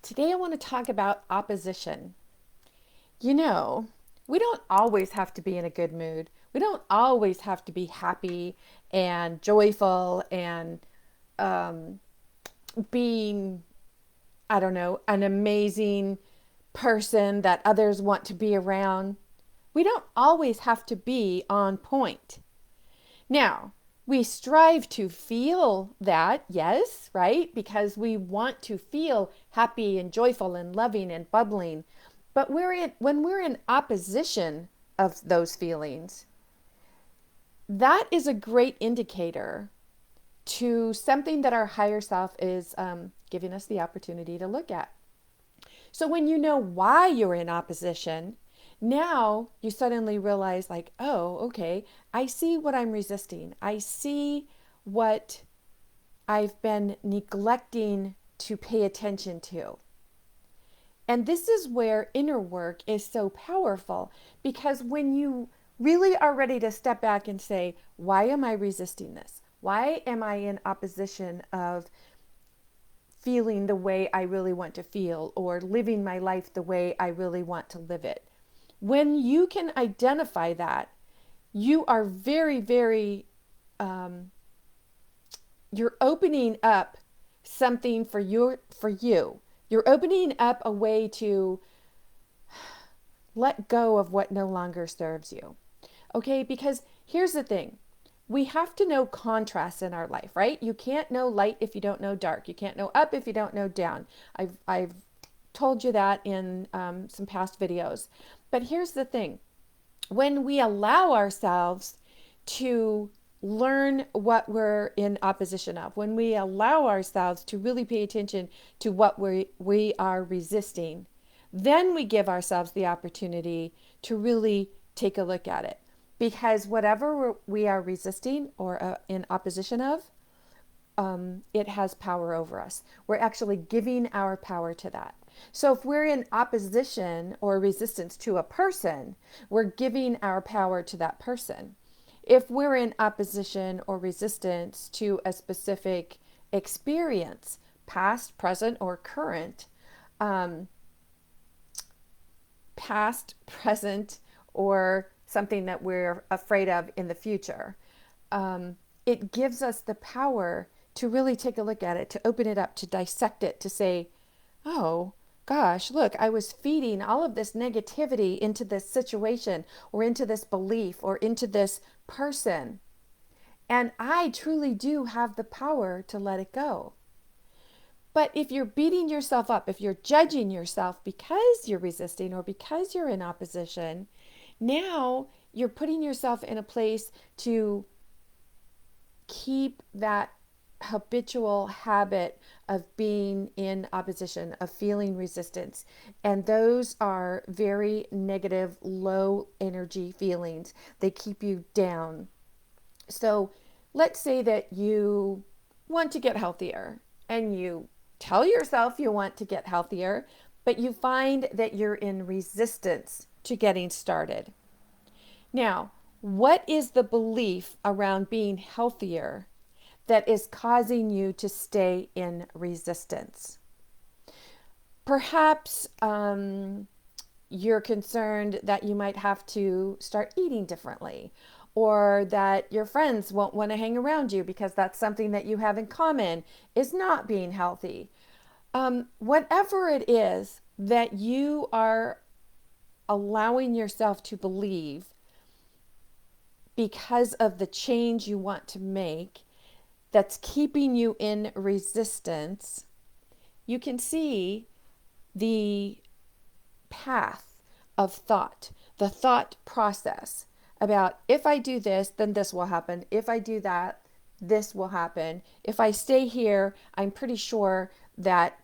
Today I want to talk about opposition. You know, we don't always have to be in a good mood. We don't always have to be happy and joyful and um, being, I don't know, an amazing person that others want to be around. We don't always have to be on point. Now, we strive to feel that, yes, right? Because we want to feel happy and joyful and loving and bubbling. But when we're in opposition of those feelings, that is a great indicator to something that our higher self is giving us the opportunity to look at. So when you know why you're in opposition, now you suddenly realize, like, oh, okay, I see what I'm resisting. I see what I've been neglecting to pay attention to. And this is where inner work is so powerful, because when you really are ready to step back and say, why am I resisting this? Why am I in opposition of feeling the way I really want to feel or living my life the way I really want to live it? When you can identify that, you are very, um, you're opening up something for you. You're opening up a way to let go of what no longer serves you. Okay, because here's the thing. We have to know contrast in our life, right? You can't know light if you don't know dark. You can't know up if you don't know down. I've told you that in some past videos. But here's the thing. When we allow ourselves to learn what we're in opposition of, when we allow ourselves to really pay attention to what we are resisting, then we give ourselves the opportunity to really take a look at it. Because whatever we are resisting or in opposition of, it has power over us. We're actually giving our power to that. So if we're in opposition or resistance to a person, we're giving our power to that person. If we're in opposition or resistance to a specific experience, past, present, or current, um, past, present, or something that we're afraid of in the future, it gives us the power to really take a look at it, to open it up, to dissect it, to say, oh, gosh, look, I was feeding all of this negativity into this situation or into this belief or into this person. And I truly do have the power to let it go. But if you're beating yourself up, if you're judging yourself because you're resisting or because you're in opposition, now you're putting yourself in a place to keep that habitual habit of being in opposition, of feeling resistance. And those are very negative, low energy feelings. They keep you down. So let's say that you want to get healthier and you tell yourself you want to get healthier, but you find that you're in resistance to getting started. Now, what is the belief around being healthier that is causing you to stay in resistance? Perhaps you're concerned that you might have to start eating differently, or that your friends won't want to hang around you because that's something that you have in common is not being healthy. Whatever it is that you are allowing yourself to believe because of the change you want to make that's keeping you in resistance, you can see the path of thought, the thought process about, if I do this, then this will happen. If I do that, this will happen. If I stay here, I'm pretty sure that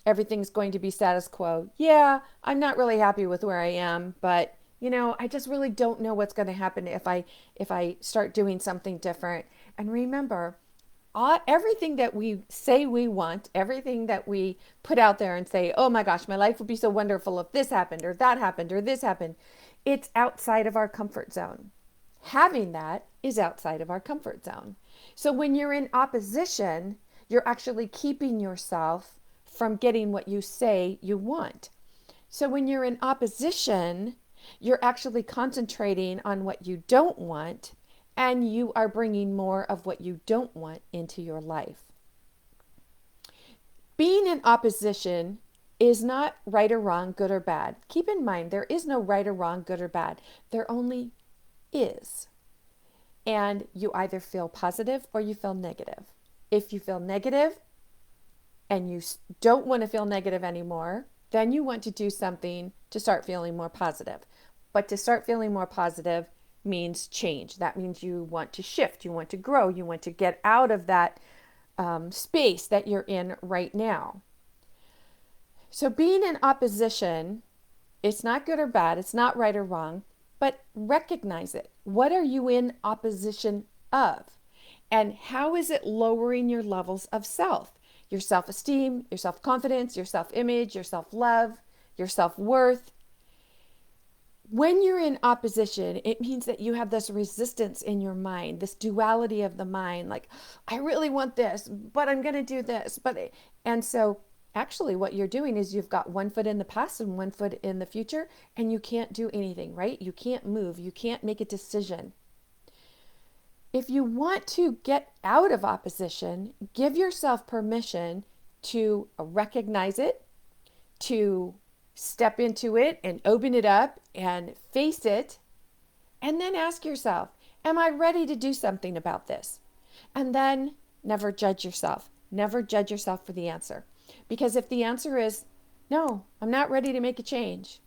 everything's going to be status quo. Yeah, I'm not really happy with where I am, but I just really don't know what's going to happen if I start doing something different. And remember, everything that we say we want, everything that we put out there and say, oh my gosh, my life would be so wonderful if this happened or that happened or this happened, it's outside of our comfort zone. Having that is outside of our comfort zone. So when you're in opposition, you're actually keeping yourself from getting what you say you want. So when you're in opposition, you're actually concentrating on what you don't want, and you are bringing more of what you don't want into your life. Being in opposition is not right or wrong, good or bad. Keep in mind, there is no right or wrong, good or bad. There only is. And you either feel positive or you feel negative. If you feel negative and you don't want to feel negative anymore, then you want to do something to start feeling more positive. But to start feeling more positive means change. That means you want to shift, you want to grow, you want to get out of that space that you're in right now. So being in opposition, it's not good or bad, it's not right or wrong, but recognize it. What are you in opposition of? And how is it lowering your levels of self? Your self-esteem, your self-confidence, your self-image, your self-love, your self-worth. When you're in opposition, it means that you have this resistance in your mind, this duality of the mind, like, I really want this, but I'm going to do this. And so actually what you're doing is you've got one foot in the past and one foot in the future, and you can't do anything, right? You can't move. You can't make a decision. If you want to get out of opposition, give yourself permission to recognize it, to step into it and open it up and face it, and then ask yourself, am I ready to do something about this? And then never judge yourself. Never judge yourself for the answer. Because if the answer is, no, I'm not ready to make a change,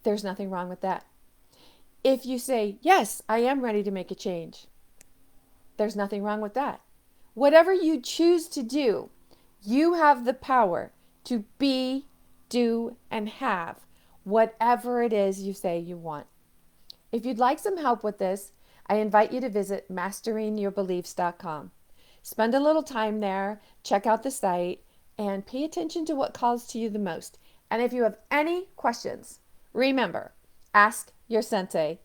there's nothing wrong with that. If you say, yes, I am ready to make a change, there's nothing wrong with that. Whatever you choose to do, you have the power to be, do, and have whatever it is you say you want. If you'd like some help with this, I invite you to visit masteringyourbeliefs.com. Spend a little time there, check out the site, and pay attention to what calls to you the most. And if you have any questions, remember, ask your sensei.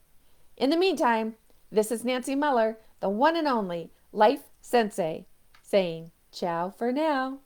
In the meantime, this is Nancy Muller, the one and only Life Sensei, saying ciao for now.